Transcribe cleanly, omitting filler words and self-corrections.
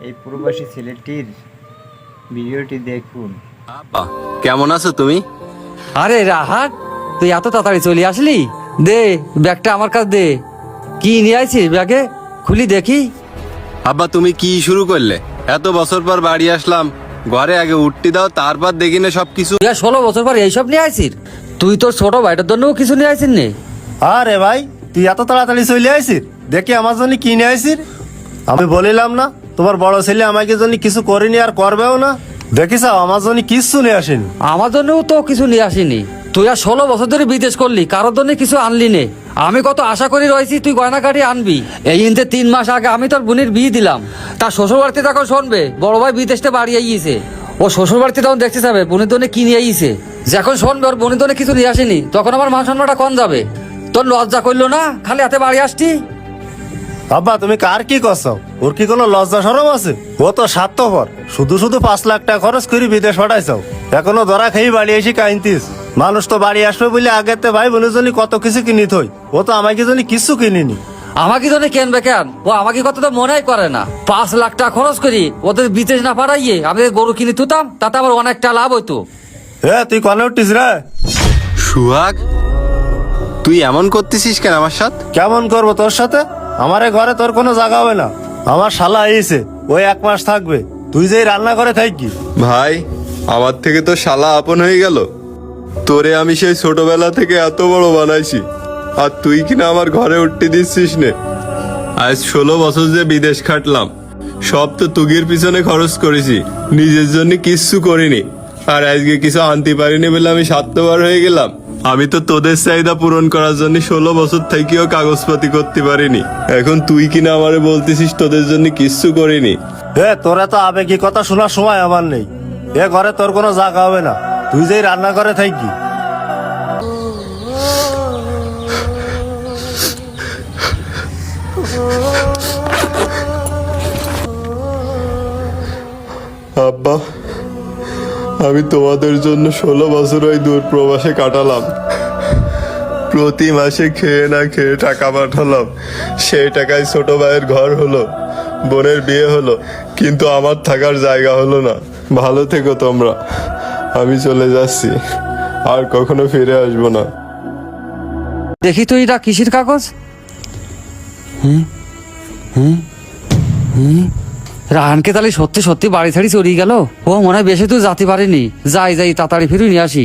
এই প্রবাসী ছেলেটির ভিডিওটি দেখুন। কেমন আছো তুমি? আরে রাহাত, তুই এত তাড়াতাড়ি চলে আসলি? দে ব্যাগটা আমার কাছে দে। কি নিয়ে আইছিস ব্যাগে? খুলি দেখি। আব্বা তুমি কি শুরু করলে? এত বছর পর বাড়ি আসলাম, ঘরে আগে উঠতে দাও, তারপর দেখি না সবকিছু। তুই আর 16 বছর পর এইসব নিয়ে আইছিস? তুই তোর ছোট ভাইটার জন্যও কিছু নিয়ে আইছিস নে? আরে ভাই, তুই এত তাড়াতাড়ি চলে আইছিস? দেখি আমার জন্য কি নিয়ে আইছিস। আমি বলিলাম না তোমার বড় ছেলে আমাকে জন্য কিছু করেনি আর করবেও না। দেখিস আমার জন্য কিচ্ছু নিয়ে আসেনি। আমার জন্যও তো কিছু নিয়ে আসিনি। তুই আর 16 বছর ধরে বিদেশ করলি, কারোর জন্য কিছু আনলি নে। আমি কত আশা করি রয়েছি তুই গয়না কাটি আনবি। এই ইনতে 3 মাস আগে আমি তোর বোনের বিয়ে দিলাম। তার শ্বশুর বাড়িতে তখন শুনবে বড় ভাই বিদেশে বাড়ি আইছে। ও শ্বশুর বাড়িতে তখন দেখতে যাবে বোনের জন্য কি নিয়ে আইছে। যখন শুনবে ওর বোনের জন্য কিছু নিয়ে আসেনি, তখন আমার মান সম্মানটা কম যাবে। তোর লজ্জা করলো না খালি হাতে বাড়ি আসতি? আব্বা তুমি কার কি করছো? ওর কি কোনো লজ্জা শরম আছে? ও তো স্বার্থপর, শুধু শুধু 5 লাখ টাকা খরচ করে বিদেশ পাঠাইছো, এখনো ধরা খেয়ে বাড়ি এসে কাইনতিস। মানুষ তো বাড়ি আসবে বলে আগেতে ভাই বোনের জন্য কত কিছু কিনি থই, ও তো আমাকে জন্য কিছু কিনিনি। আমাকে জন্য কেনবে কেন? ও আমাকে কত তো মনেই করে না। 5 লাখ টাকা খরচ করি ওদের বিদেশ না পাঠাইয়ে আমি গরু কিনে তুতাম, তাতে আমার অনেকটা লাভ হইতো। হ্যাঁ তুই কনে উঠিস রে? সুহাগ, তুই এমন করতেছিস কেন আমার সাথে? কেমন করবো তোর সাথে? আমার এ ঘরে তোর কোনো জায়গা হবে না। আমার শালা আইছে, ওই 1 মাস থাকবে। তুই যে রান্না করে থাকি। ভাই, আমার থেকে তো শালা আপন হয়ে গেল। তোরে আমি সেই ছোটবেলা থেকে এত বড় বানাইছি, আর তুই কিনা আমার ঘরে উঠতে দিচ্ছিস নে। আজ 16 বছর যে বিদেশ খাটলাম, সব তো তুগির পিছনে খরচ করেছি, নিজের জন্য কিচ্ছু করিনি। আর আজকে কিছু আনতে পারিনি বলে আমি স্বার্থপর হয়ে গেলাম। আমি তো তোদের চাহিদা পূরণ করার জন্য 16 বছর থেকেও কাগজপাতি করতে পারিনি। এখন তুই কিনা আমারে বলতেছিস তোদের জন্য কিচ্ছু করিনি। তোরা তো আবেগী কথা শোনার সময় আমার নেই। এ ঘরে তোর কোনো জায়গা হবে না, তুই যেই রান্না করে থাকি। আব্বা, আমি তোমাদের জন্য 16 বছর ওই দূর প্রবাসে কাটালাম। প্রতি মাসে খেয়ে না খেয়ে টাকা পাঠালাম, সেই টাকায় ছোট ভাইয়ের ঘর হলো, বোনের বিয়ে হলো, কিন্তু আমার থাকার জায়গা হলো না। ভালো থেকো তোমরা, আমি চলে যাচ্ছি, আর কখনো ফিরে আসবো না। দেখি তো এটা কিসের কাগজ? রাহানকে তাহলে সত্যি সত্যি বাড়ি ছাড়ি চড়িয়ে গেল। ও মনে হয় বেশি তুই যেতে পারিনি। যাই যাই তাড়াতাড়ি ফিরে নিয়ে আসি।